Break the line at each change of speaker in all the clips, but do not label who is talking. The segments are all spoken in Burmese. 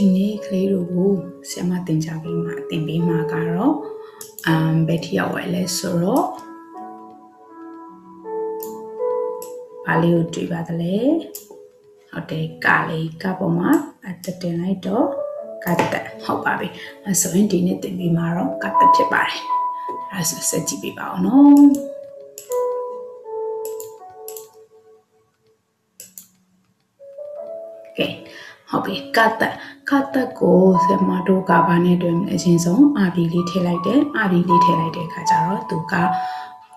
Chini Kleru, Sema Tinjabima, Timbima Garo, Betty Awele Soro, Palio Tribadale, Ote Kali Kapoma, at the Tenaito, Kata, Hopabi, and so indeed Timbimaro, Kata Chibari, as a Setibiba, no. Okay, Hobby Kata go the Mado Gabanedum as in so, Abili Telite, Abili Telite Kajaro, Duka,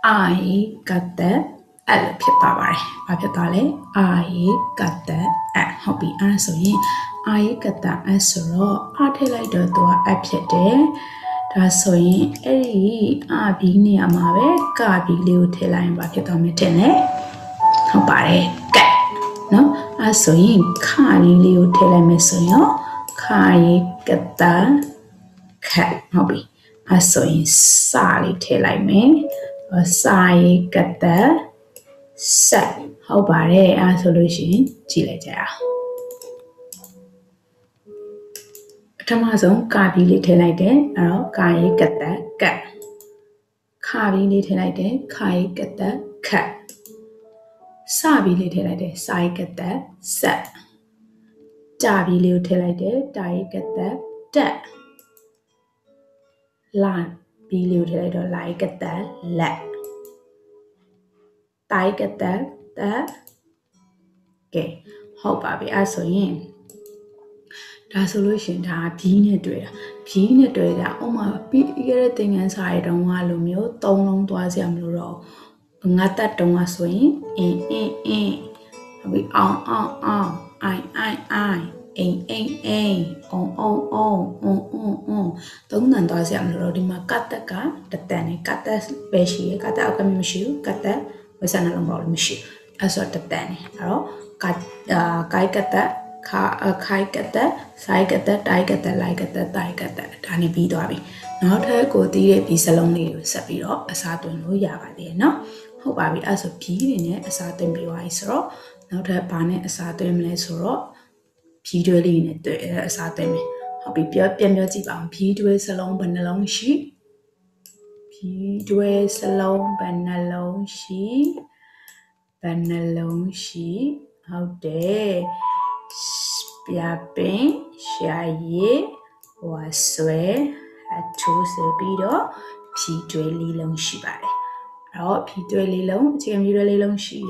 I got the Alpipabari, Papitale, I got the Hobby answering, I got the answer, Artelite to Apete, Dasoin, Abini Amave, Gabi Liu Teline Papitometene, Hobare, no? So in Kari Leo Telemesoyo, Kari Gata Cat Hobby. So in Sally Teleme, or Sai Gata Set. How about a solution? Chileja Tamazon Kari Little like that, or Kari Gata Cat. Kari Little like that, Kari Gata Cat. Sabi little like that, Sai get that set. Dabi little like that, Die get that dead. Lan be little like get that let. Die get that. Okay, hope I be also in. The solution that being a dreader. Being a dreader, oh my, be everything inside on Walumio, don't long to as yam row. Ngata don't was swing, we I, Don't know those young Rodima Kataka, the Tani Kata Beshi, Kata Okamishu, Kata was an along Mishu, a sort of Tani, Kai Kata, Kai Kata, Sai Kata, Tai Kata, Like Kata, Tai Kata, Tani Bidobi. Not her go dear be salonly Sapiro, a certain Yava there, no? Hope I be as a pea in it, a certain Biwisero, not her pane, a certain Lesoro. P2 in it, Saturday. I'll be pure Pianoji on P2 salon banalong she. P2 salon banalong she. Banalong she. How dare Spiapping, Shaye, was swear at 2 Serbido, P2 Lilong she by. Oh, P2 Lilong, Jim Lilong she,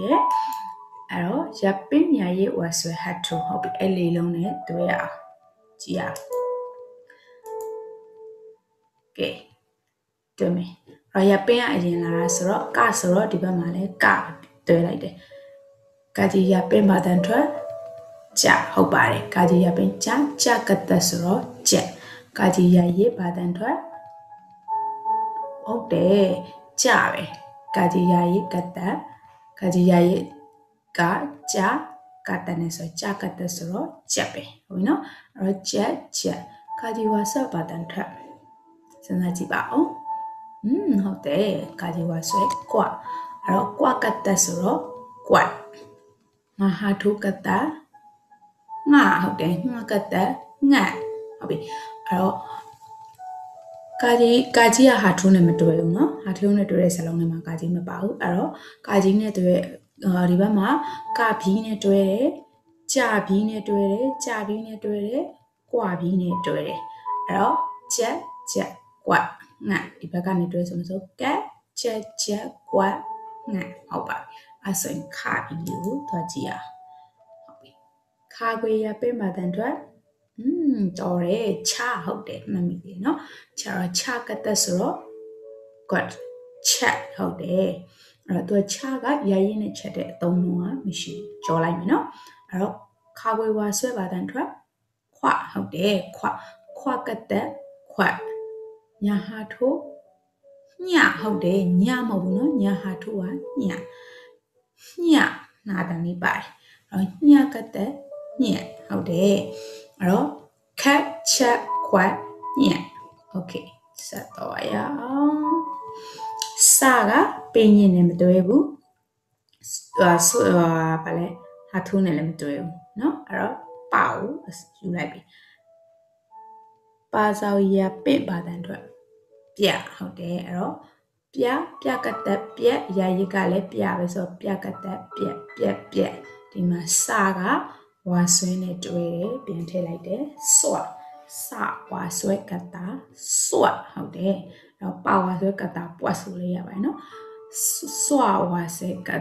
Aro, Japping Yaye was had to hobby a lilong it to ya. Gia. Okay, to me. Rayapea in Lasro, Casoro, Dibamale, Gab, do like that. Kaji Yapin Badantra, Ja, Hobari, Kaji Yapin Cha, Chakatasro, Ja, Kaji Yaye Badantra. Oh, de Jave, Kaji Yaye Gata, Kaji Yaye. Ga ja kataneso ja katasoro jape we know or ja kaji wasa badan trap sanaji bao hote kaji waso kwa aro kwa katasoro kwa mahatu kata nga hote nga kata nga hobi aro kaji ya hatu ne matwe no hatu ne twe salong ne ma kaji ma pa hu aro kaji ne twe Ribama, Capine doere, Jabine doere, Jabine doere, Guabine doere. Ero, jet, qua, na, di bagane doere so, jet, qua, na, oba. Aso in cabi you, Tojia. Kaguya Bimadandra, dore, cha, how de, mammy, no, chara chakatasro, got chat, how de. အဲ့တော့သူချကရရင်နဲ့ချက်တဲ့သုံးလုံးကမရှိကြော်လိုက်မယ်နော်အဲ့တော့ခါဝေဝါဆွဲပါတန်ထွက်ခွဟုတ်တယ်ခွကတဲ့ခွညာဟာထိုးညဟုတ်တယ်ညမဟုတ်ဘူးနော်ညာဟာထိုးကညနာတန်လေးပါတယ်အဲ့တော့ညကတဲ့ညဟုတ်တယ်အဲ့တော့ခက်ချက်ခွညโอเคဆက်တော့ရအောင်Saga, penny in the doebu. Pale, hatu in the doebu. No, or bow, as you like. ပါစောရပင့်ပါတန်အတွက်ပြဟုတ်တယ်အဲ့တော့ပြကတက်ပြရာရကလည်းပြပဲဆိုပြကတက်ပြဒီမှာစာကဝါဆွဲနဲ့တွဲတယ်ပြန်ထည့်လိုက်တယ်စွတ်စဝါဆွဲကတာစွတ်ဟုတ်တယ်အဲ့တော့ပါဝါဆွဲကတာပွတ်ဆိုလေးရပါတယ်နော်စွတ်ဝါဆွဲက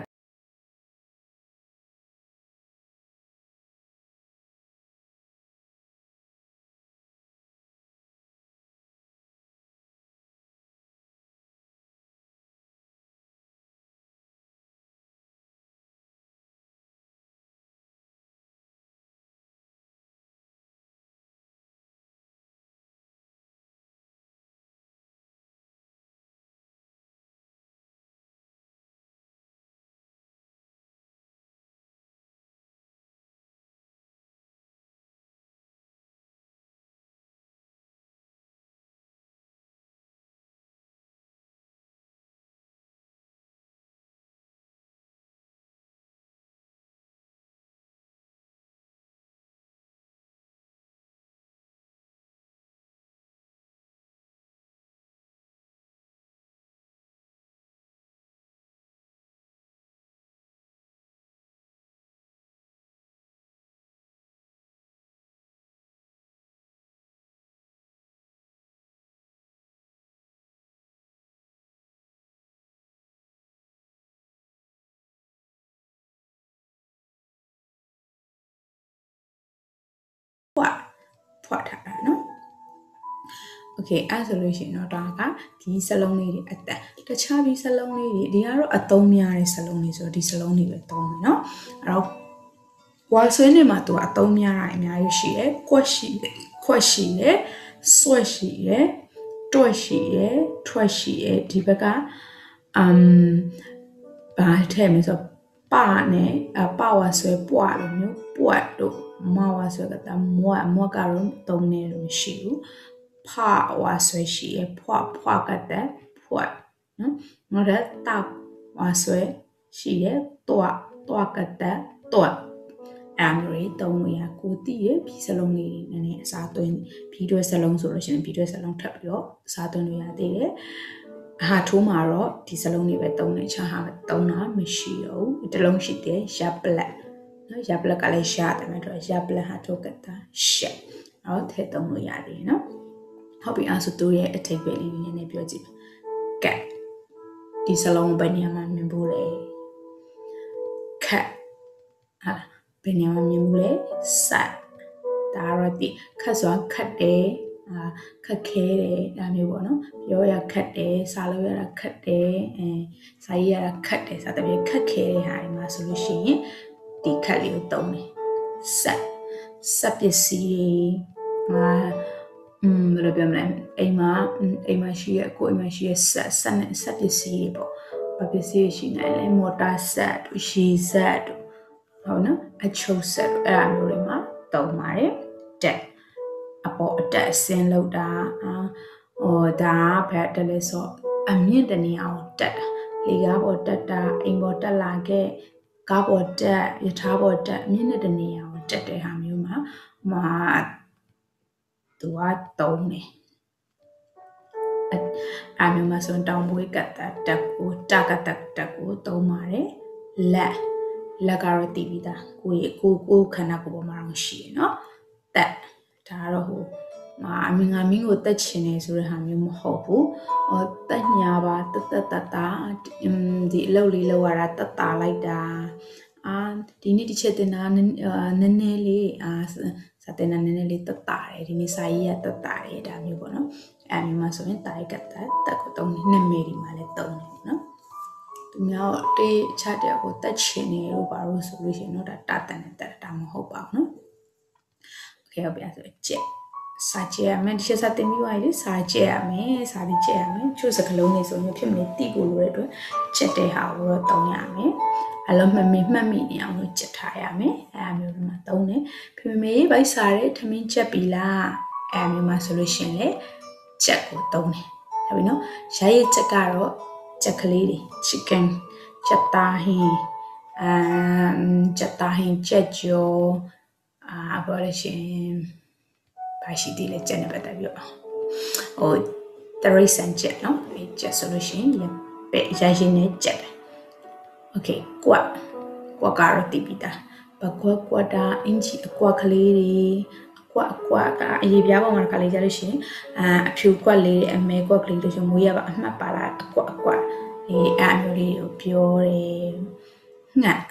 ဖွက်ထားတာနော်โอเคအဲ့ဆိုလို့ရှိရင်တော့ဒါကဒီစလုံးလေးတွေအတန်တခြားဒီစလုံးလေးတွေဒီကတော့အသုံးများတဲ့စလုံးလေးဆိုတော့ဒီစလုံးတွေပဲသုံးမယ်နော်အဲ့တော့ဝါဆွဲနေမှာသူကအသုံးများတာအများကြီးရှိတယ်ခွက်ရှိတယ်ဆွဲရှိတယ်တွက်ရှိတယ်ထွက်ရှိတယ်ဒီဘက်ကဘာထည့်မလဲဆိုပါနဲ့ပါဝါဆွဲပွားလို့မျိုးပွတ်တို့မဝါဆွဲကတမွတ်ကတော့သုံးနေလို့မရှိဘူးဖဝါဆွဲရှိရဖွာကတဲ့ဖွတ်နော်နောက်တော့တောက်ဝါဆွဲရှိရတွားကတဲ့တွတ်အမ်ရီသုံးလို့ရကိုတည်ရဖြီးစလုံးလေးနည်းနည်းအစားသွင်းဖြီးတွဲစလုံးဆိုလို့ရှိရင်ဖြီးတွဲစလုံးထပ်ပြီးတော့အစားသွင်းလို့ရသေးတယ်အဟာထိုးမှာတော့ဒီစလုံးလေးပဲသုံးနေချာဟာသုံးတာမရှိတော့ဘူးတစ်လုံးရှိတယ်ရပလက်နော်ရပလက်ကလည်းရတယ်မယ်တော့ရပလက်ဟာထုတ်ကတာရှက်တော့ထည့်သုံးလို့ရတယ်နော်ဟုတ်ပြီအဲ့ဆိုသူရဲ့အထိပ္ပယ်လေးနည်းနည်းပြောကြည့်ကဲဒီစလုံးဘယ်နေရာမှာမြင်ဖို့လဲခက်ဟာဘယ်နေရာမှာမြင်ဖို့လဲဆက်ဒါတော့ဒီခက်ဆိုတာခက်တယ်ခက်ခဲတယ်ဒါမျိုးပေါ့နော်ပြောရခက်တယ်စားလို့ရတာခက်တယ်စာရေးရတာခက်တယ်စသဖြင့်ခက်ခဲတဲ့ဟာတွေမှာဆိုလို့ရှိရင်ဒီခက်လေးကိုသုံးတယ်ဆက်ပစ္စည်းတွေဘယ်လိုပြောမလဲအိမ်မှာရှိရကိုအိမ်မှာရှိရဆက်နဲ့ဆက်ပစ္စည်းတွေပေါ့ဘာပစ္စည်းရှိနေလဲမော်တာဆက်ရှီဆက်ဟုတ်နော်အချုပ်ဆက်အဲ့အမျိုးတွေမှာသုံးပါတယ်တက်အပေါ်အတက်အစင်းလောက်တာဒါဘယ်တက်လဲဆိုအမြင့်တနေအောင်တက်တာလေကားပေါ်တက်တာအိမ်ပေါ်တက်လာခဲ့ကားပေါ်တက်ရထားပေါ်တက်အမြင့်တဲ့နေအောင်တက်တဲ့ဟာမျိုးမှာသူကသုံးတယ်အမျိုးမှာဆိုတောင်ပွေးကတက်ကိုတကတက်ကိုသုံးပါတယ်လက်ကတော့တည်ပြီးသားကိုခန္ဓာကိုယ်ပေါ်မှာတော့ရှိရနော်တက်ဒါကတော့ဟိုအမင်းကိုတက်ချင်နေဆိုတဲ့ဟာမျိုးမဟုတ်ဘူးတက်ညာပါတဒီအလုပ်လေးလောက်ရတာတလိုက်တာဒီနေ့တစ်ချက်တင်တာနည်းနည်းလေးစာတင်တာနည်းနည်းလေးတက်တယ်ဒီနေ့စာရေးရတက်တယ်ဒါမျိုးပေါ့နော်အမျိုးမှာဆိုရင်တာရကတက်ကိုတုံးနေ2မိနစ်မှလည်းတုံးနေနော်သူများတေးချတဲ့ကိုတက်ချင်နေလို့ပါလို့ဆိုလို့ရှိရင်တော့တာတန်နဲ့တက်တာမဟုတ်ပါဘူးနော်โอเคဟုတ်ပြီအဲ့ဆိုချက်စာကြည့်ရမယ်ဒီချက်စာတင်ပြီးသွားပြီစာကြည့်ရမယ်စာပြီးကြည့်ရမယ်ချို့စကလုံးလေးဆိုရင်ဖြစ်မနေတိဖို့လိုတဲ့အတွက်ချက်တဲ့ဟာကိုတော့တောင်းရမယ်အလုံးမှတ်မိနေအောင်လို့ချက်ထားရမယ်အဲအမျိုးမှာသုံးတယ်ဖေမေဗိုက်စားတဲ့ထမင်းချက်ပြီလားအဲအမျိုးမှာဆိုလို့ရှိရင်လေချက်ကိုသုံးတယ်ဟုတ်ပြီနော်ရိုက်ရချက်ကတော့ချက်ကလေးတွေ chicken ချက်သားဟင်းချက်သားဟင်းချက်ကြောဘာလဲရှင် ဘာရှိသေးလဲချက်နဲ့ပတ်သက်ပြီးတော့ဟိုတရိတ်ဆန်ချက်နော်ဒီချက်ဆိုလို့ရှိရင်ပဲရရင်နဲ့ချက်တယ် okay ကွက်ကတော့တည်ပြီးသားဘကွက်တာအင်ချီအကွက်ကလေးတွေအကွက်ကအရေးပြားပေါ်မှာကလေးကြလို့ရှိရင်အဖြူကွက်လေးအမဲကွက်ကလေးတို့ဆိုမွေးရပါအမှတ်ပါလာအကွက်ဒီအမျိုးလေးကိုပြောတယ်ငှက်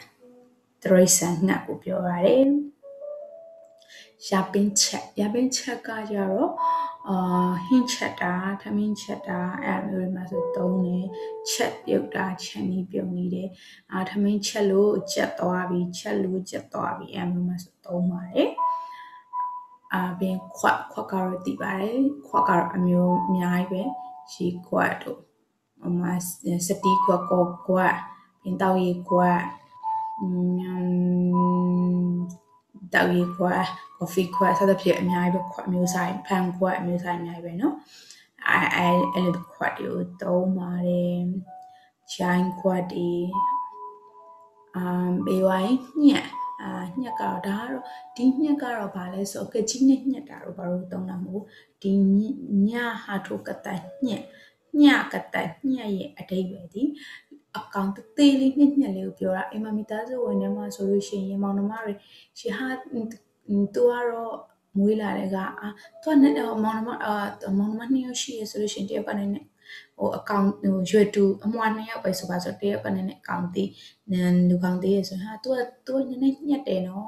တရိတ်ဆန်ငှက်ကိုပြောရတယ်ရပင်းချက်ကကြတော့ဟင်းချက်တာထမင်းချက်တာအဲ့လိုမျိုးတွေမှာဆိုသုံးတယ်ချက်ပြုတ်တာချက်နီးပြုတ်နေတယ်ထမင်းချက်လို့ချက်သွားပြီအဲ့လိုမျိုးမှာဆိုသုံးပါတယ်ဘင်းခွက်ကတော့တည်ပါတယ်ခွက်ကတော့အမျိုးအများကြီးပဲရှီခွက်တို့စတီးခွက်ကောခွက်ဘင်းတောက်ရီခွက်တောက်ရီခွက်ကော်ဖီခွက်စသဖြင့်အများကြီးပဲခွက်အမျိုးဆိုင်ဖန်ခွက်အမျိုးဆိုင်အများကြီးပဲเนาะအဲ့လိုခွက်တွေကိုသုံးပါတယ်ချိုင်းခွက်တွေဘေးဝိုင်းညက်ကတော့ဒါကတော့ဒီညက်ကတော့ဗာလဲဆိုကကြီးနဲ့ညက်တာတော့ဘာလို့သုံးတာမဟုတ်ဒီညဟာထုကတညကတညရဲ့အတိတ်ပဲဒီအကောင်သေးလေးညက်လေးကိုပြောတာအိမ်မမိသားစုဝင်ထဲမှာဆိုလို့ရှိရင်မောင်နှမတွေရှဟာသူကတော့မွေးလာတဲ့ကသူကနဲ့မောင်နှမနှစ်ယောက်ရှိရဆိုလို့ရှိရင်တယောက်ကနေနဲ့ဟိုအကောင်ဟိုရွယ်တူအမွာနှစ်ယောက်ပဲဆိုပါဆိုတယောက်ကနေနဲ့အကောင်သေးလူကောင်သေးရဆိုဟာသူကနည်းနည်းညက်တယ်နော်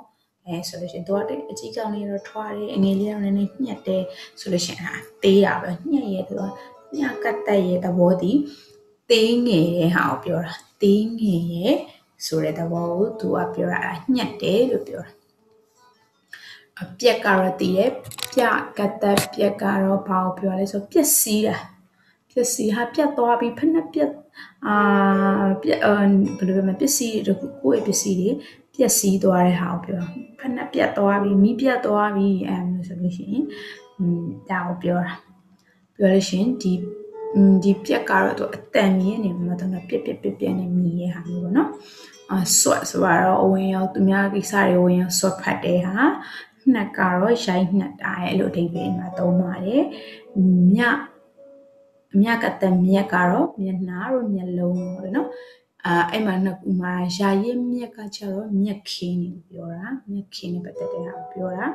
ဆိုလို့ရှိရင်သူကအကြီးကောင်လေးတော့ထွားတယ်အငယ်လေးတော့နည်းနည်းညက်တယ်ဆိုလို့ရှိရင်သေးတာပဲညက်ရဲသူကညကတ်တက်ရဲ့သဘောတည်သေးငယ်ရဲ့ဟာကိုပြောတာသေးငယ်ရဲ့ဆိုတဲ့သဘောကိုသူကပြောတာညက်တယ်လို့ပြောတာအပြက်ကတော့တည်တယ်ပြကတ်တက်ပြက်ကတော့ဘာကိုပြောလဲဆိုပျက်စီးတာပျက်စီးဟာပြတ်သွားပြီဖက်နှက်ပြက်ပြက်ဘယ်လိုပြောမလဲပစ္စည်းတခုကိုယ့်ရဲ့ပစ္စည်းတွေပျက်စီးသွားတဲ့ဟာကိုပြောဖက်နှက်ပြတ်သွားပြီမီးပြတ်သွားပြီမျိုးဆိုလို့ရှိရင်ဒါကိုပြောလို့ရှိရင်ဒီပြက်ကတော့သူအတန်မြင့်နေမှာတော့ပြက်နေမြည်ရဲ့ဟာမျိုးပေါ့နော်ဆွတ်ဆိုတော့အဝင်ရောက်သူများကိစ္စတွေဝင်ရောက်ဆွတ်ဖတ်တဲ့ဟာနှက်ကတော့ရိုက်နှက်တာရဲ့အဲ့လိုအဓိပ္ပာယ်မှာသုံးပါတယ်မြကတမြက်ကတော့မျက်နှာတို့မျက်လုံးပေါ့နော်အဲ့မှာနှစ်ခုမှာယာရည်မြက်ကကျတော့မြက်ခင်းနေပြောတာမြက်ခင်းနေပတ်သက်တဲ့ဟာကိုပြောတာ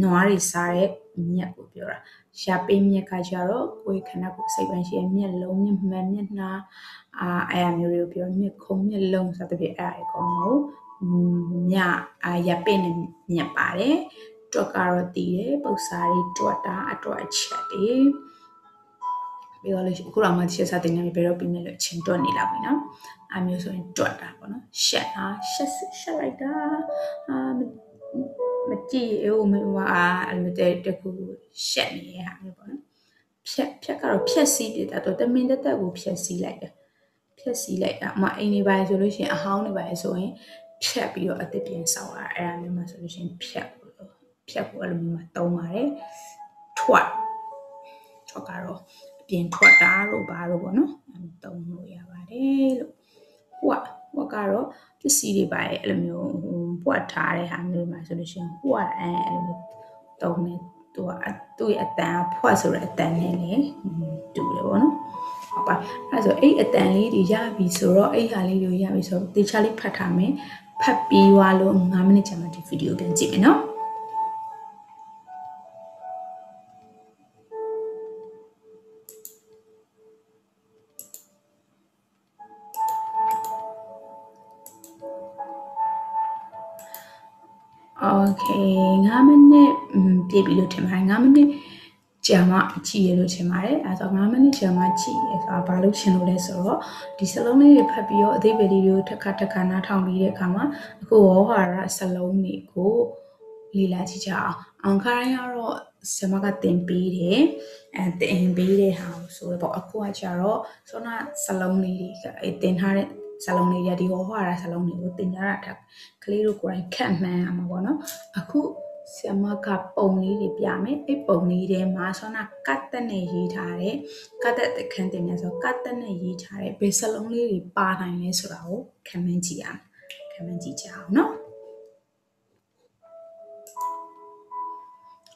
နွားတွေစားတဲ့မြက်ကိုပြောတာရှားပေးမြက်ကကျတော့ကိုယ်ခန္ဓာကိုယ်စိတ်ပိုင်းရှိတဲ့မျက်လုံးမျက်မှန်မျက်နှာအဲ့အမျိုးတွေကိုပြောမျက်ခုံးမျက်လုံးစသဖြင့်အဲ့အကောင်ကိုမြရပင်းနဲ့မြက်ပါတယ်တွက်ကတော့တည်တယ်ပု္ပ္ပစာတွေတွက်တာအတွက်အချက်တွေပြီးတော့လေအခုတော့မှရှက်စားတင်နေပြီဘယ်တော့ပြီးမယ်လို့အချင်းတွက်နေလောက်ပြီနော်အမျိုးဆိုရင်တွက်တာပေါ့နော်ရှက်လိုက်တာမကြည့်ဦးမအဲ့လိုတခုရှက်နေတဲ့ဟာမျိုးပေါ့နော်ဖြက်ကတော့ဖြက်စီးပြတာတော့တမင်တက်ကိုဖြက်စီးလိုက်တာအမအိမ်နေပါဆိုလို့ရှိရင်အဟောင်းနေပါဆိုရင်ဖြက်ပြီးတော့အသစ်ပြန်ဆောက်ရအဲ့ဒါမျိုးမှာဆိုလို့ရှိရင်ဖြက်ကိုအဲ့လိုမျိုးမှာတုံးပါတယ်ထွက်ကတော့ပြင်ထွက်တာတို့ဘာလို့ပေါ့နော်တုံးလို့ရပါတယ်လို့ဟွက်ကတော့ပစ္စည်းတွေပါရဲ့အဲ့လိုမျိုးပွက်ထားတဲ့ဟာမျိုးမှာဆိုလို့ရှိရင်ဟွက်အဲ့လိုမျိုးတုံးနေသူ့ရဲ့အတန်ဖွက်ဆိုတဲ့အတန်နဲ့လည်းတူတယ်ပေါ့နော်ဟုတ်ပါအဲ့ဆိုအဲ့အတန်လေးတွေရပြီဆိုတော့အဲ့ဟာလေးတွေရပြီဆိုတော့တေချာလေးဖတ်ထားမယ်ဖတ်ပြီးွားလို့9မိနစ်ကြာမှဒီဗီဒီယိုပြန်ကြည့်မယ်နော်Okay 9မိနစ်ပြည့်ပြီလို့ထင်ပါတယ်9မိနစ်ကြာမှကြည့်ရလို့ထင်ပါတယ်အဲဆို9မိနစ်ကြာမှကြည့်ရဆိုတာဘာလို့ရှင်းလို့လဲဆိုတော့ဒီစလုံးလေးတွေဖတ်ပြီးတော့အသေးပဲလေးတွေကိုတစ်ခါနားထောင်ပြီးတဲ့အခါမှာအခုဝေါ်ဟာရစလုံးတွေကိုလေ့လာကြည့်ကြအောင်ခါတိုင်းကတော့ဆမကတင်ပေးတယ်တင်ပေးတဲ့ဟာဆိုတော့အခုကကျတော့ဆောနာစလုံးလေးတွေတင်ထားတဲ့စလုံးလေးတွေဒီဟောရစလုံးတွေကိုတင်ကြတာကလေးတို့ကိုယ်တိုင်ခက်မှန်းရမှာပေါ့နော်အခုဆမကပုံလေးတွေပြမယ်အဲ့ပုံလေးထဲမှာဆောနာကတ်တက်နဲ့ရေးထားတဲ့ကတ်တက်ခန်းတင်နေဆိုကတ်တက်နဲ့ရေးထားတဲ့ဘယ်စလုံးလေးတွေပါနိုင်လဲဆိုတာကိုခန့်မှန်းကြည့်ကြအောင်နော်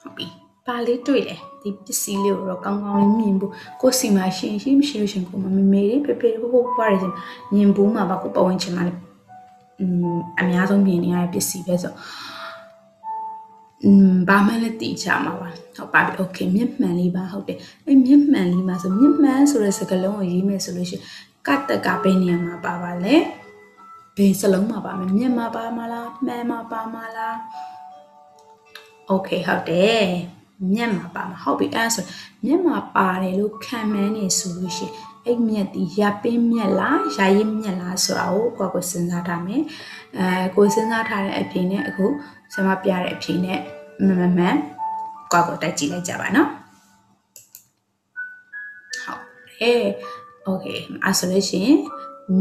ဟုတ်ပြီ ပါလေးတွေ့လေဒီပစ္စည်းလေးကိုတော့ကောင်းကောင်းလေးမြင်ဖို့ကိုယ်စီမှာရှင်ရှိမရှိလို့ရှင်ကိုမမေလေးဖေဖေဖို့ပွားရရှင်မြင်ဘူးမှာပါကိုပတ်ဝန်းကျင်မှာလည်းအများဆုံးမြင်နေရတဲ့ပစ္စည်းပဲဆိုဘာမှလည်းတည်ချမှာပါဟုတ်ပါပြီโอเคမြင့်မှန်လေးပါဟုတ်တယ်အဲ့မြင့်မှန်လေးမှာဆိုမြင့်မှန်ဆိုတဲ့စကားလုံးကိုရေးမယ်ဆိုလို့ရှိရင်ကတ္တကဘယ်နေရာမှာပါပါလဲဘယ်စလုံးမှာပါမယ်မြင့်မှာပါမလားမှန်မှာပါမလားโอเคဟုတ်တယ်မြက်မှာပါမှာဟုတ်ပြီအဲ့ဆိုမြက်မှာပါတယ်လို့ခံမှန်းနေဆိုလို့ရှိရင်အဲ့မြက်ဒီရပင်းမြက်လားရာရည်မြက်လားဆိုတာကိုကိုစဉ်းစားထားမယ်ကိုစဉ်းစားထားတဲ့အဖြေနဲ့အခုဆရာမပြတဲ့အဖြေနဲ့မှန်ကိုတိုက်ကြည့်လိုက်ကြပါနော်ဟုတ်โอเคအဲ့ဆိုလို့ရှိရင်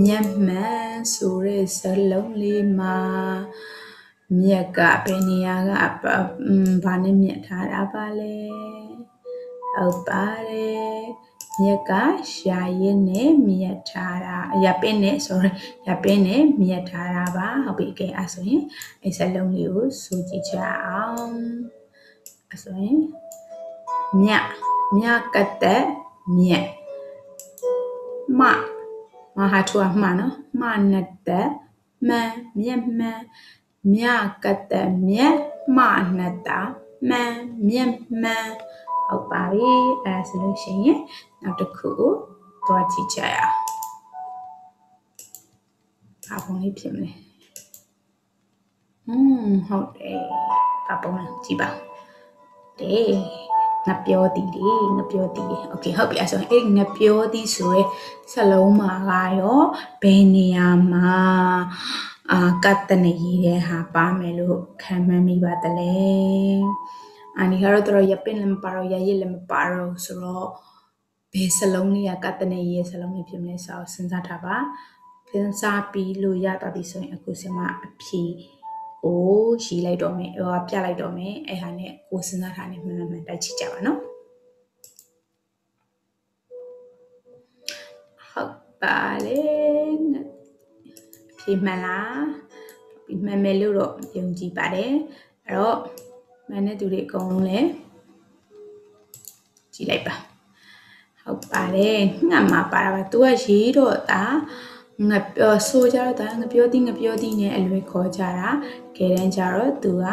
မြက်မှန်ဆိုတဲ့စလုံးလေးမှာမြက်ကဘယ်နေရာကဘာနဲ့မြက်ထားတာပါလဲဟုတ်ပါတယ်မြက်ကရှာရင်းနဲ့မြက်ထားတာရပင်းနဲ့ sorry ရပင်းနဲ့မြက်ထားတာပါဟုတ်ပြီကဲအဲ့ဆိုရင်အဲ့စလုံးလေးကိုစုကြည့်ကြအောင်အဲ့ဆိုရင်မြကတဲ့မြက်မဟာထူမှန်နော်မနဲ့တဲ့မှန်မြက်မှန်မြကတဲ့မြက်မနဲ့တာမှန်မြက်မှန်ဟုတ်ပါပြီအဲဆိုလို့ရှိရင်နောက်တစ်ခုသွားကြည့်ကြရအောင်ဘာပုံလေးဖြစ်မလဲဟုတ်တယ်ဘာပုံလဲကြည့်ပါတဲ့ငါပြောသည်လေငါပြောသည်โอเคဟုတ်ပြီအဲဆိုရင်အဲ့ငါပြောသည်ဆိုရဲစလုံးမှာကရောဘယ်နေရာမှာကတ်တနေရတဲ့ဟာပါမယ်လို့ခံမှန်းမိပါတလဲဒီကတော့ရပင်လည်းမပါတော့ရရည်လည်းမပါတော့ဆိုတော့ဘယ်စလုံးလေးကတ်တနေရစလုံးလေးဖြစ်မလဲဆိုတော့စဉ်းစားထားပါစဉ်းစားပြီးလို့ရတော့ပြီဆိုရင်အခုဆင်မအဖြေကိုရှိလိုက်တော့မယ်ပြလိုက်တော့မယ်အဲ့ဟာနဲ့ကိုစဉ်းစားထားနေမှန်တိုက်ကြည့်ကြပါနော်ဟုတ်ပါလေအဖြေမှန်လားမှန်မယ်လို့တော့ယုံကြည်ပါတယ်အဲ့တော့မှန်တဲ့သူတွေအကုန်လုံးလည်းကြည့်လိုက်ပါဟုတ်ပါတယ်ငါမှာပါတာပါသူကရေးတော့တာငါပြောဆိုကြတော့တာငါပြောသည်နဲ့အလွယ်ခေါ်ကြတာကဲတန်းကြတော့သူက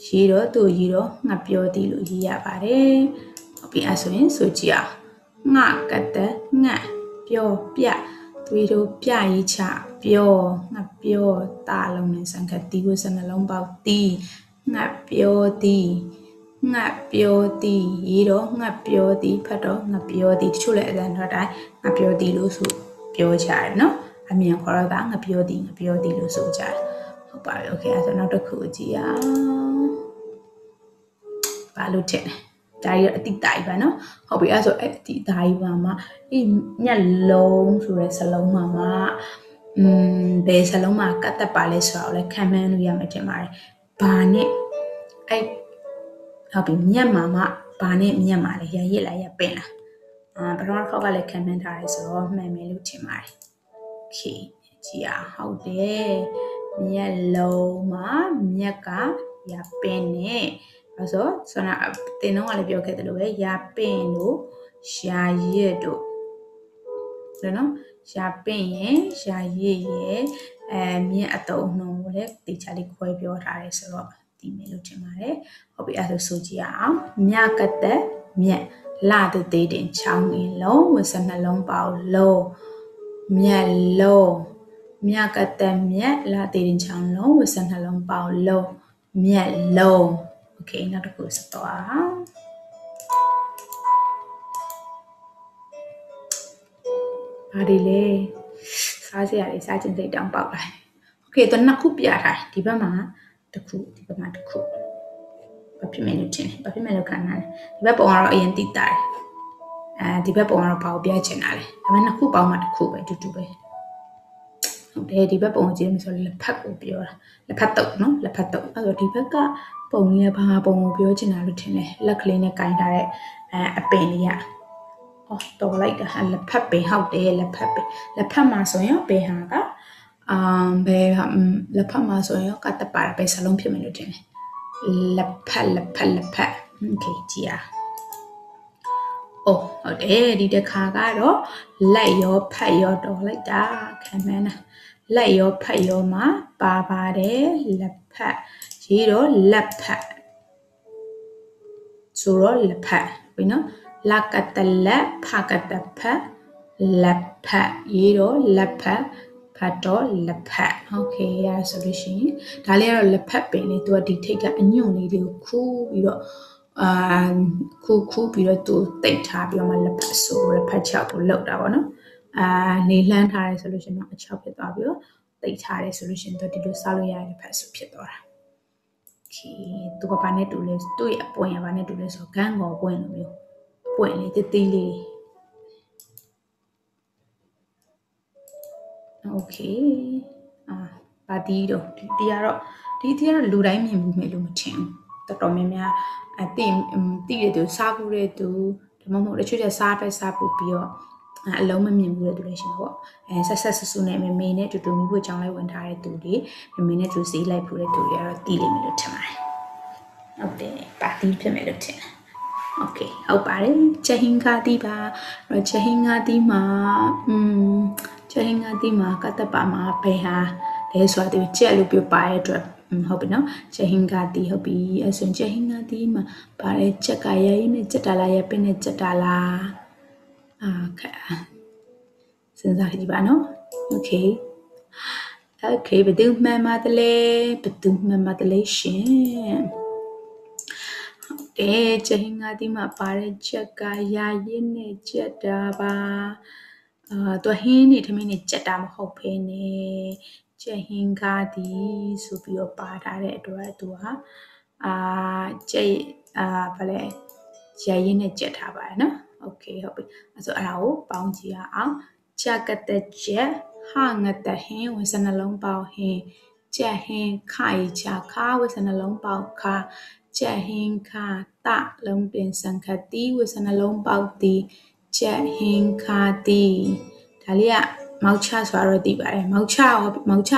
ရေးတော့သူရေးတော့ငါပြောသည်လို့ရေးရပါတယ်ဟုတ်ပြီအဲ့ဆိုရင်ဆိုကြည့်အောင်ငါကတဲ့ငါပြောပြသွေးတို့ပြရေးချပြောငါပြောတာလုံးနဲ့စံခတ်တီးကိုစနှလုံးပေါက်တီးငါပြောသည်ရေးတော့ငါပြောသည်ဖတ်တော့ငါပြောသည်တချို့လည်းအတန်တော့တိုင်းငါပြောသည်လို့ဆိုပြောကြတယ်နော်အမြန်ခေါ်တော့ငါပြောသည်လို့ဆိုကြတယ်ဟုတ်ပါပြီโอเคအဲ့ဆိုနောက်တစ်ခုကြည့်အောင်ဘာလို့ထင်လဲဒါရအတိတာကြီးပါနော်ဟုတ်ပြီအဲ့ဆိုအဲ့အတိတာကြီးပါမှာညက်လုံးဆိုတဲ့စလုံးမှာဘယ်စလုံးမှာကတ်တက်ပါလဲဆိုတော့လည်းခံမှန်းလို့ရမှာထင်ပါတယ်ဘာနဲ့အဲ့ဟုတ်ပြီမြက်မှာဘာနဲ့မြက်မှာလဲရရစ်လားရပင်လားပထမတစ်ခေါက်ကလည်းခံမှန်းထားရဲဆိုတော့မှန်မယ်လို့ထင်ပါတယ်โอเคကြည့်အောင်ဟုတ်တယ်မြက်လုံးမှာမြက်ကရပင်နဲ့အဲ့ဆိုတင်တော့ကလည်းပြောခဲ့တယ်လို့ပဲရပင်တို့ရှာရစ်တို့ဆိုတော့ရှာပင်ရဲ့ရှာရစ်ရဲ့မြက်အတုံးနှုံကိုလည်းတေချာလေးခွဲပြောထားတယ်ဆိုတော့ဒီမယ်လို့ထင်ပါတယ်ဟုတ်ပြီအဲ့ဒါဆိုကြည့်အောင်မြကတဲ့မြက်လာတဲ့သေးတင်ချောင်းငင်လုံးဝစနှလုံးပေါလုံးမြက်လုံးမြကတဲ့မြက်လာတဲ့တင်ချောင်းလုံးဝစနှလုံးပေါလုံးမြက်လုံးโอเคနောက်တစ်ခုစတော့ဘာဒီလဲစားစရာတွေစားခြင်းစိတ်တောင်ပေါက်လာโอเคတော့နှစ်ခုပြထားဒီဘက်မှာတစ်ခုဒီဘက်မှာတစ်ခုဘာဖြစ်မယ်လို့ထင်လဲဘာဖြစ်မယ်လို့ခံနိုင်လဲဒီဘက်ပုံကတော့အရင်တိတာတယ်ဒီဘက်ပုံကတော့ဘာကိုပြချင်တာလဲဒါပေမဲ့နှစ်ခုပေါင်းမှတစ်ခုပဲတူတူပဲဟုတ်တယ်ဒီဘက်ပုံကိုကြည့်မယ်ဆိုလက်ဖက်ကိုပြောတာလက်ဖက်တုပ်နော်လက်ဖက်တုပ်အဲ့တော့ဒီဘက်ကပုံလေးကဘာပုံကိုပြောချင်တာလို့ထင်လဲလက်ကလေးနဲ့ကင်ထားတဲ့အပင်လေးကတော်လိုက်တာလက်ဖက်ပင်ဟုတ်တယ်လက်ဖက်ပင်လက်ဖက်မှာဆိုရင်ဘယ်ဟာကဘယ်လက်ဖက်မှာဆိုရင်ကတပါပဲစလုံးဖြစ်မယ်လို့ထင်တယ်လက်ဖက် okay ကြည့်ရဟုတ်တယ်ဒီတစ်ခါကတော့လက်ရောဖတ်ရောတော်လိုက်တာခံမှန်းတာလက်ရောဖတ်ရောမှာပါပါတယ်လက်ဖတ်ရေးတော့လက်ဖတ်ဆိုတော့လက်ဖတ်ပြီနော်လကတလက်ဖကတဖတ်လက်ဖတ်ရေးတော့လက်ဖတ်ဖတ်တော့လက်ဖတ်โอเคရဆိုလို့ရှိရင်ဒါလေးကတော့လက်ဖတ်ပင်လေသူကဒီထိတ်ကအညွန့်လေးတွေကိုခူးပြီးတော့ခူးပြီးတော့သူတိတ်ထားပြီးတော့မှလက်ဖတ်ဆိုလက်ဖတ်ချောက်ကိုလောက်တာပေါ့နော်နေလှမ်းထားရဲဆိုလို့ရှိရင်တော့အချောက်ဖြစ်သွားပြီးတော့တိတ်ထားရဲဆိုလို့ရှိရင်သူဒီလိုစားလို့ရတဲ့လက်ဖတ်ဆိုဖြစ်သွားတာသူကဘာနဲ့တူလဲသူ့ရဲ့အပွင့်ရဘာနဲ့တူလဲဆိုတော့ဂန်းကောပွင့်လိုမျိုးပွင့်လေးတတိလေးโอเคပါတီးတော့ဒီတီးကတော့လူတိုင်းမြင်မှုမယ်လို့မထင်ဘူးတော်တော်များများတီးတဲ့သူစားဖို့တဲ့သူဒါမှမဟုတ်တချို့ကျစားဖို့ပြီးတော့အလုံးမမြင်ဘူးတဲ့သူလည်းရှိမှာပေါ့ဆက်ဆူနဲ့မမေနဲ့တူတူမိဖို့ကြောင်းလိုက်ဝင်ထားတဲ့သူတွေမမေနဲ့တူစီးလိုက်ဖို့တဲ့သူတွေကတော့တီးလိမ့်မယ်လို့ထင်ပါတယ်ဟုတ်တယ်ပါတီးဖြစ်မယ်လို့ထင်တယ်โอเคဟုတ်ပါတယ်ချက်ဟင်းကားတီးပါတော့ချက်ဟင်းကားတီးမှာချက်ဟင်းကားတီးမှာကတ္တပါမှာဘယ်ဟာလဲဆိုတာဒီချက်လို့ပြောပါရဲ့အတွက်ဟုတ်ပြီနော်ချက်ဟင်းကားတီးဟုတ်ပြီအဲဆိုရင်ချက်ဟင်းကားတီးမှာပါတဲ့ချက်ကရရင်နဲ့ချက်တာလားရပင်းနဲ့ချက်တာလားခက်စဉ်းစားကြည့်ပါနော်โอเคဘယ်သူမှန်ပါတလဲရှင်ချက်ဟင်းကားတီးမှာပါတဲ့ချက်ကရရင်နဲ့ချက်တာပါသူဟင်းနေထမင်းနေချက်တာမဟုတ်ဖ ೇನೆ ချက်ဟင်းကားတီးဆိုပြီးတော့ပါထားတဲ့အတွက်သူဟာချက်ဗလဲရရင်နဲ့ချက်ထားပါတယ်နော်โอเคဟုတ်ပြီအဲ့ဆိုအဲ့ဒါကိုပေါင်းကြည့်ရအောင်ချက်ကတဲ့ချက်ဟာငတ်တဲ့ဟင်းဝစနှလုံးပေါင်းဟင်းချက်ဟင်းခိုင်ချခါဝစနှလုံးပေါင်းခါချက်ဟင်းခါတလုံးတင်စံခတိဝစနှလုံးပေါင်းတီချက်ဟင်းခါတီဒါလေးကမောက်ချဆိုတော့သိပါတယ်မောက်ချ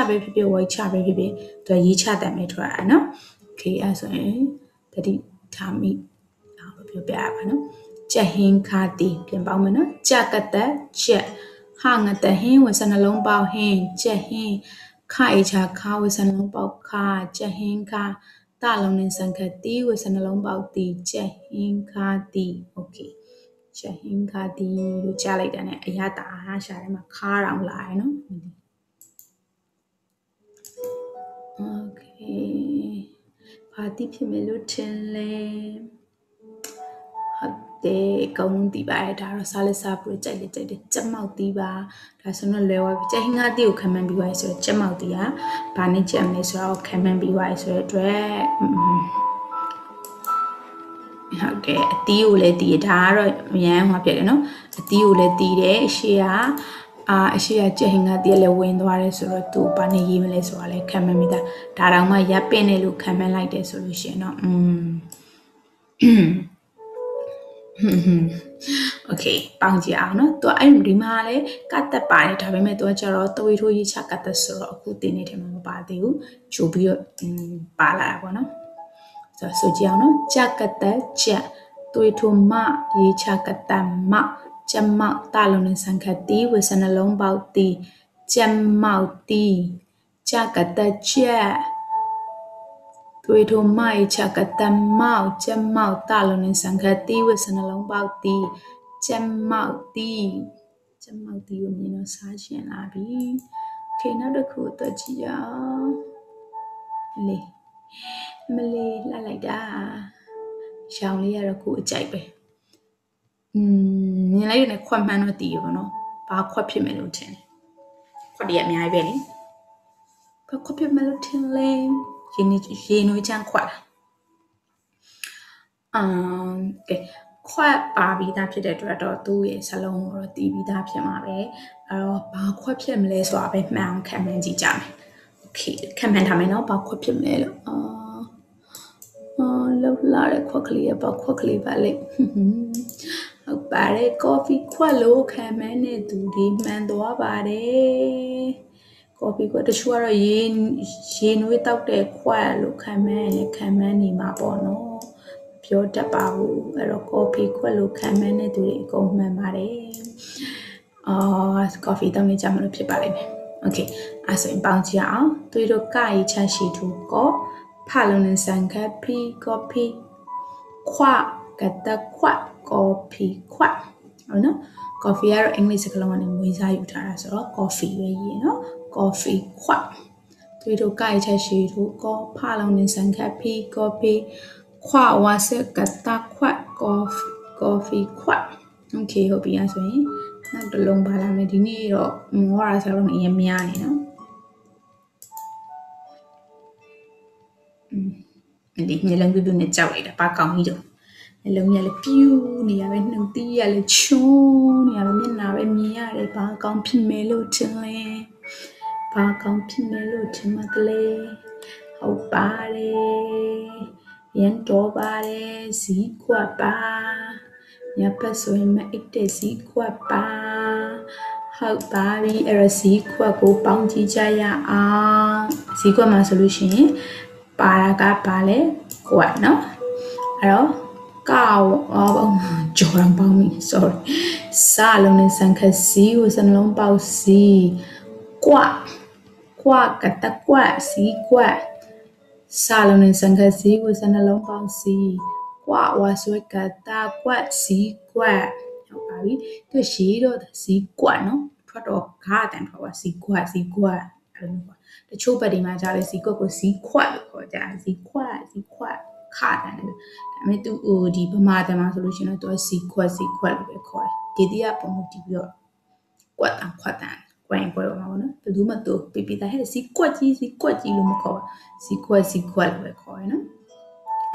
ပဲဖြစ်ဖြစ်ဝိုက်ချပဲဖြစ်ဖြစ်သူရေးချတတ်မယ်ထွက်ရနော်โอเคအဲ့ဆိုရင်တတိထားမိလို့ပြောပြရပါနော်ချက်ဟင်းခါတီပြန်ပေါင်းမယ်နော်ချက်ကတဲ့ချက်ဟာငတ်တဲ့ဟင်းဝစနှလုံးပေါင်းဟင်းချက်ဟင်းခိုင်ချခါဝစနှလုံးပေါင်းခါချက်ဟင်းခါတလုံးနဲ့စံခတိဝစနှလုံးပေါင်းတီချက်ဟင်းခါတီโอเคချက်ဟင်းခါတီလို့ကြားလိုက်တာနဲ့အရတာရှာထဲမှာခါတောင်လာရယ်နော်โอเคဘာတီဖြစ်မယ်လို့ထင်လဲဟုတ်တယ်ကောင်းတီးပါတယ်ဒါတော့စားလက်စားပြီးကြိုက်တယ်ကြက်မောက်တီးပါဒါဆိုတော့လဲဝါပြီချက်ဟင်းကားတီးကိုခံမှန်းပြီးသွားပြီဆိုတော့ကြက်မောက်တီးကဘာနဲ့ကြက်မလဲဆိုတော့ခံမှန်းပြီးသွားပြီဆိုတော့အတွက်ဟုတ်တယ်အတီးကိုလည်းတီးဒါကတော့အရန်ဟောပြတယ်နော်အတီးကိုလည်းတီးတယ်အရှိကကြက်ဟင်းကားတီးလည်းဝင်သွားတယ်ဆိုတော့သူဘာနဲ့ရေးမလဲဆိုတာလည်းခံမှန်းမိတာဒါတောင်မှရပ်ပင်းတယ်လို့ခံမှန်းလိုက်တယ်ဆိုလို့ရှိရင်တော့โอเคပေါင်းကြည့်အောင်နော်သူအဲ့ဒီမှာလဲကတ်တက်ပါတယ်ဒါပေမဲ့သူကကျတော့သွေးထိုးရေးချကတ်တက်ဆိုတော့အခုတင်နေတယ်မှာမပါသေးဘူးဂျိုပြီးတော့ပါလာတာပေါ့နော်ဆိုကြည့်အောင်နော်ချကတ်တက်ချက်သွေးထိုးမရေးချကတ်တက်မချက်မောက်တလုံးနဲ့စံခတ်တီဝစနှလုံးပေါက်တီချက်မောက်တီချကတ်တက်ချက်သွေးထိုးမရေးချကတ်တက်မောက်ချက်မောက်တလုံးနဲ့စံခတ်တီဝစနှလုံးပေါက်တီချက်မောက်တီကိုမြင်တော့စားရှင်လာပြီခေနောက်တစ်ခုတော့ကြည့်အောင်မလေးလှလိုက်တာရောင်လေးကတော့ကိုအကြိုက်ပဲမြင်လိုက်ရင်ခွက်မှန်းတော့တည်ရပါတော့ဘာခွက်ဖြစ်မယ်လို့ထင်တယ်ခွက်တည်းအများကြီးပဲလေဘာခွက်ဖြစ်မယ်လို့ထင်လဲရေနွေးချမ်းခွက်ကဲခွက်ပါပြီးသားဖြစ်တဲ့အတွက်တော့သူ့ရဲ့စလုံးကိုတော့တည်ပြီးသားဖြစ်မှာပဲအဲ့တော့ဘာခွက်ဖြစ်မလဲဆိုတာပဲမှန်အောင်ခံမှန်းကြည့်ကြမယ်โอเคခံမှန်းထားမယ်နော်ဘာခွက်ဖြစ်မလဲလို့လောက်လာတဲ့ခွက်ကလေးဘာခွက်ကလေးပါလေဟုတ်ပါတယ်ကော်ဖီခွက်လို့ခံမှန်းနေသူဒီမှန်သွားပါတယ်ကော်ဖီခွက်တချို့ကတော့ရေနွေးတောက်တဲ့ခွက်လို့ခံမှန်းနေမှာပေါ့နော် ပြောတတ်ပါဘူးအဲ့တော့ coffee ခွက်လို့ခံမှန်းတဲ့သူတွေအကုန်မှန်ပါတယ်coffee တောင်းနေကြမလို့ဖြစ်ပါလိမ့်မယ် okay အဲ့ဆိုရင်ပေါင်းကြည့်အောင်သူတို့ကရေချရှိသူကိုဖလုံးနဲ့ဆန်ခပ်ပြီး coffee ခွကတခွ coffee ခွဟုတ်နော် coffee ကတော့အင်္ဂလိပ်စကားလုံးကနေမွေးစားယူထားတာဆိုတော့ coffee ပဲရေးနော် coffee ခွသူတို့ကရေချရှိသူကိုဖလုံးနဲ့ဆန်ခပ်ပြီး coffee ခွဝါစကတခွ coffee ခွ okay ဟုတ်ပြီအဲ့ဆိုရင်နောက်တစ်လုံးပါလာမယ်ဒီနေ့တော့မောရာစလုံးအရင်များနေနော်ဒီမျက်လုံးပြပြနဲ့ကြောက်လိုက်တာပါကောင်းကြီးတော့မျက်လုံးရလည်းပြူးနေရပဲနှုတ်သီးရလည်းချုံးနေရပဲမျက်နှာပဲမြင်ရတယ်ဘာကောင်းဖြစ်မယ်လို့ထင်လဲဘာကောင်းဖြစ်မယ်လို့ထင်မှကလေးဟုတ်ပါတယ်ရန်တော်ပါတယ်ဇီးကွက်ပါညပတ်ဆိုရင်မအိတ်တဲ့ဇီးခွက်ပါဟုတ်ပါပြီအဲ့တော့ဇီးခွက်ကိုပေါင်းကြည့်ကြရအောင်ဇီးခွက်မှာဆိုလို့ရှိရင်ပါတာကပါလဲခွက်နော်အဲ့တော့ကောက်ကြော်ရံပေါင်းပြီ sorry စာလုံးနဲ့စံခဇီးကိုစနှလုံးပေါက်ဇီးကွက်ကတကွက်ဇီးကွက်စာလုံးနဲ့စံခဇီးကိုစနှလုံးပေါက်ဇီးကွာဝါဆွဲကတာကွက်စီကွက်ဟုတ်ပါပြီသူရှိတော့စီကွက်နော်ထွက်တော့ခါတန်ထွက်ပါစီကွက်အဲ့လိုမျိုးတချို့ဘက်ဒီမှာကြားလဲစီကွက်ကိုစီခွက်လို့ခေါ်ကြစီခွက်ခါတန်တယ်ဒါပေမဲ့သူဒီဗမာတန်မှာဆိုလို့ရှိရင်တော့သူစီခွက်လို့ပဲခေါ်တယ်ဒီတရားပုံမှုတီးပြီးတော့ကွက်တန်ခွက်တန်ကွယ်ပါမှာပေါ့နော်ဘယ်သူမှသူပြတာဟဲ့စီကွက်ကြီးလို့မခေါ်ပါစီခွက်လို့ပဲခေါ်ရနော်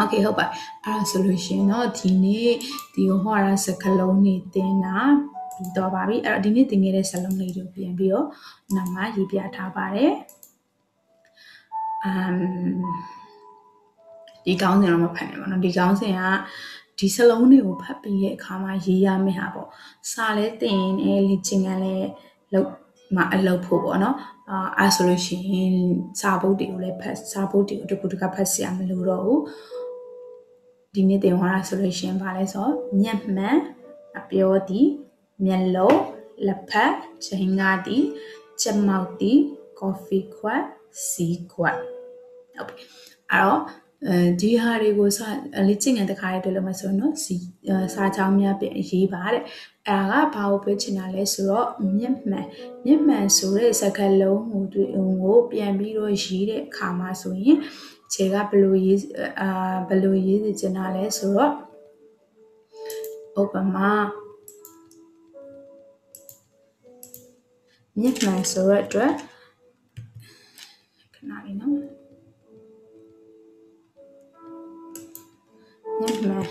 Okay ဟုတ်ပါအဲ့ဆိုလို့ရှင်เนาะဒီနေ့ဒီဟောရာစကလုံးနေတင်တာပြီးတော့ပါပြီအဲ့တော့ဒီနေ့တင်ခဲ့တဲ့စလုံးလေးတွေပြန်ပြီးတော့နောက်မှရေးပြထားပါတယ်ဒီကောင်းစဉ်တော့မဖတ်နိုင်ပါဘူးဒီကောင်းစဉ်ကဒီစလုံးတွေကိုဖတ်ပြီးတဲ့အခါမှာရေးရမယ့်ဟာပေါ့စာလဲတင်နေလေ့ကျင့်ခန်းလဲလုပ်မှာအလုပ်ဖို့ပေါ့နော်အဲ့ဆိုလို့ရှိရင်စာပုဒ်တွေကိုလည်းဖတ်စာပုဒ်တွေကိုတခုတကဖတ်စရာမလိုတော့ဘူးဒီနေ့တင်သွားတာဆိုလို့ရှိရင်ဗာလဲဆိုမျက်မှန်အပြောသည်မျက်လုံးလက်ဖက်ချိန်ကားသည်ကြက်မောက်သည်ကော်ဖီခွက်စီခွက်ဟုတ်ပြီအဲ့တော့ဒီဟာတွေကိုလေ့ကျင့်ခန်းတစ်ခါရေးတွေ့လို့မဆိုတော့စာချောင်းများပြင်ရေးပါတဲ့အဲ့ဒါကဘာကိုပြောချင်တာလဲဆိုတော့မျက်မှန်ဆိုတဲ့စကားလုံးကိုပြန်ပြီးတော့ရေးတဲ့အခါမှာဆိုရင်ခြေကဘယ်လိုရေးစီချင်တာလဲဆိုတော့ဥပမာမျက်မှန်ဆိုတဲ့အတွက်ခဏလေးနော်မျက်မှန်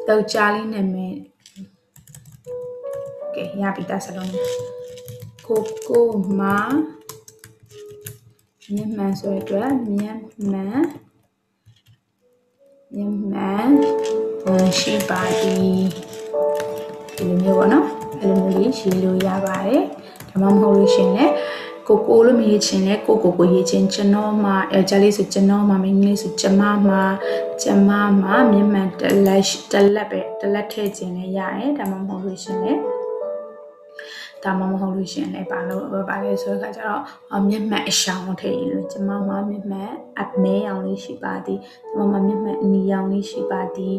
တော့ကြာလေးနဲ့မယ်ကဲရပြီသားစလုံးကိုမာမျက်မှန်ဆိုတဲ့အတွက်မျက်မှန်ရှိပါသည်ဒီလိုမျိုးပေါ့နော်အဲ့လိုမျိုးလေးရေးလို့ရပါတယ်ဒါမှမဟုတ်လို့ရှင်လဲကိုလို့မရေးချင်လဲကိုရေးချင်ကျွန်တော်မှာယောက်ျားလေးဆိုကျွန်တော်မှာမိန်းကလေးဆိုကျမမှာမျက်မှန်တလက်ထည့်ခြင်းလည်းရတယ်ဒါမှမဟုတ်လို့ရှင်လဲဘာလဲဆိုတော့ကျတော့မျက်မှန်အရှောင်းထည့်ရင်လို့ကျမမှာမျက်မှန်အမဲရောင်လေးရှိပါသည်ကျမမှာမျက်မှန်အနီရောင်လေးရှိပါသည်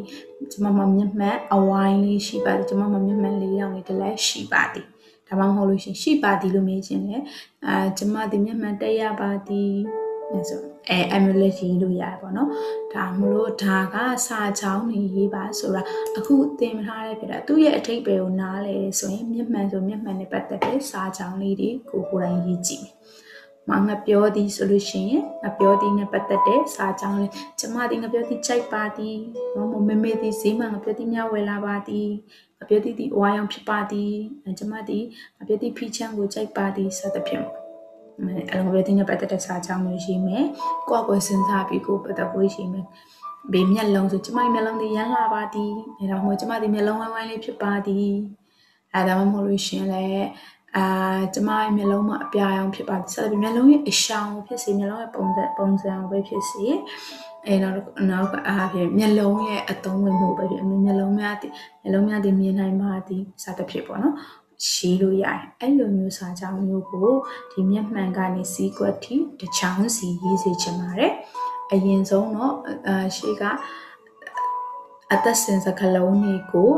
ကျမမှာမျက်မှန်အဝိုင်းလေးရှိပါသည်ကျမမှာမျက်မှန်လေးရောင်လေးတစ်လက်ရှိပါသည်ဒါမှမဟုတ်လို့ရှိပါသည်လို့မေးခြင်းလေကျမဒီမျက်မှန်တက်ရပါသည်ဆိုemulate ရေးလို့ရတယ်ပေါ့နော်ဒါမလို့ဒါကစာချောင်းနေရေးပါဆိုတာအခုသင်ထားတဲ့ပြတာသူ့ရဲ့အထိပ္ပယ်ကိုနားလဲဆိုရင်မျက်မှန်နဲ့ပတ်သက်တဲ့စာချောင်းလေးတွေကိုယ်တိုင်ရေးကြည့်မယ်ငါပြောသည်ဆိုလို့ရှိရင်ငါပြောသည်နဲ့ပတ်သက်တဲ့စာချောင်းလေးကျမဒီငါပြောသည်ကြိုက်ပါသည်မေသည်ဈေးမှာငါပြောသည်များဝယ်လာပါသည်ငါပြောသည်ဒီဝါရောင်ဖြစ်ပါသည်ကျမဒီငါပြောသည်ဖီချမ်းကိုကြိုက်ပါသည်စသဖြင့်အဲ့လိုမျိုးတင်ပတ်သက်တဲ့စာချောင်းမျိုးရှိမယ်ကိုယ့်ကိုယ်စဉ်းစားပြီးကိုယ်ပတ်သက်ဖို့ရှိမယ်ဘေးမျက်လုံးဆိုကျမမျက်လုံးတွေရမ်းလာပါသည်ဒါမှမဟုတ်ကျမဒီမျက်လုံးဝိုင်းလေးဖြစ်ပါသည်အဲ့ဒါမှမဟုတ်လို့ရှင်လဲ ကျမရဲ့မျက်လုံးမှာအပြာရောင်ဖြစ်ပါတယ်ဆက်ပြီးမျက်လုံးရဲ့အရှောင်ဖြစ်စေမျက်လုံးရဲ့ပုံစံပဲဖြစ်စေနောက်ကအားဖြင့်မျက်လုံးရဲ့အသုံးဝင်မှုပဲဖြစ်မျက်လုံးများတည်မြင်နိုင်ပါသည်စသဖြင့်ပေါ့နော်ရေးလို့ရတယ်အဲ့လိုမျိုးစာကြောင်းမျိုးကိုဒီမျက်မှန်ကနေစီးကွက်ထိတစ်ချောင်းစီရေးစေချင်ပါတယ်အရင်ဆုံးတော့ရှေ့ကအသက်စင်စကလုံးတွေကို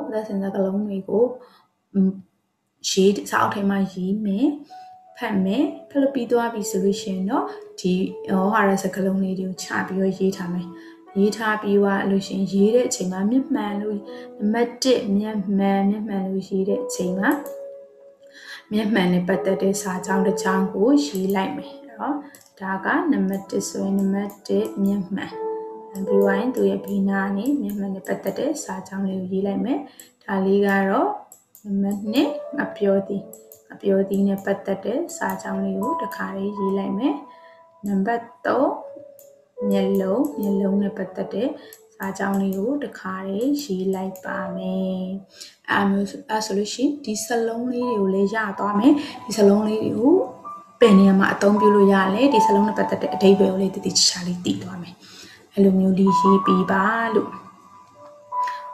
ရေးစာအုပ်ထဲမှာရေးမယ်ဖတ်မယ်ဖတ်လို့ပြီးသွားပြီဆိုလို့ရှိရင်တော့ဒီဟာရစကလုံးလေးတွေကိုချပြီးတော့ရေးထားမယ်ရေးထားပြီးွားလို့ရှိရင်ရေးတဲ့အချိန်မှာမျက်မှန်လို့နံပါတ်1မျက်မှန်လို့ရေးတဲ့အချိန်မှာမျက်မှန်နဲ့ပတ်သက်တဲ့စာကြောင်းတစ်ကြောင်းကိုရေးလိုက်မယ်နော်ဒါကနံပါတ်1ဆိုရင်နံပါတ်1မျက်မှန်ပြီးွားရင်သူရဲ့ဘေးနားနဲ့မျက်မှန်နဲ့ပတ်သက်တဲ့စာကြောင်းလေးကိုရေးလိုက်မယ်ဒါလေးကတော့နံပါတ်2ငါပြောသည်နဲ့ပတ်သက်တဲ့စာကြောင်းလေးကိုတစ်ခါလေးရေးလိုက်မယ်နံပါတ်3မျက်လုံးနဲ့ပတ်သက်တဲ့စာကြောင်းလေးကိုတစ်ခါလေးရေးလိုက်ပါမယ်အဲဆိုလို့ရှိရင်ဒီစလုံးလေးတွေကိုလည်းရသွားမယ်ဒီစလုံးလေးတွေကိုပင်နေရာမှာအသုံးပြုလို့ရတယ်ဒီစလုံးနဲ့ပတ်သက်တဲ့အဓိပ္ပာယ်ကိုလေးတည်ချာလေးသိသွားမယ်အဲ့လိုမျိုးလေးရေးပြီးပါလို့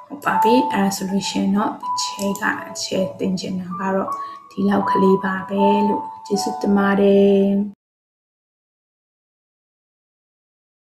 ဟုတ်ပါပြီအဲဆိုလို့ရှိရင်တော့အချဲတင်ချင်တာကတော့ဒီလောက်ကလေးပါပဲလို့ကျေးဇူးတင်ပါတယ်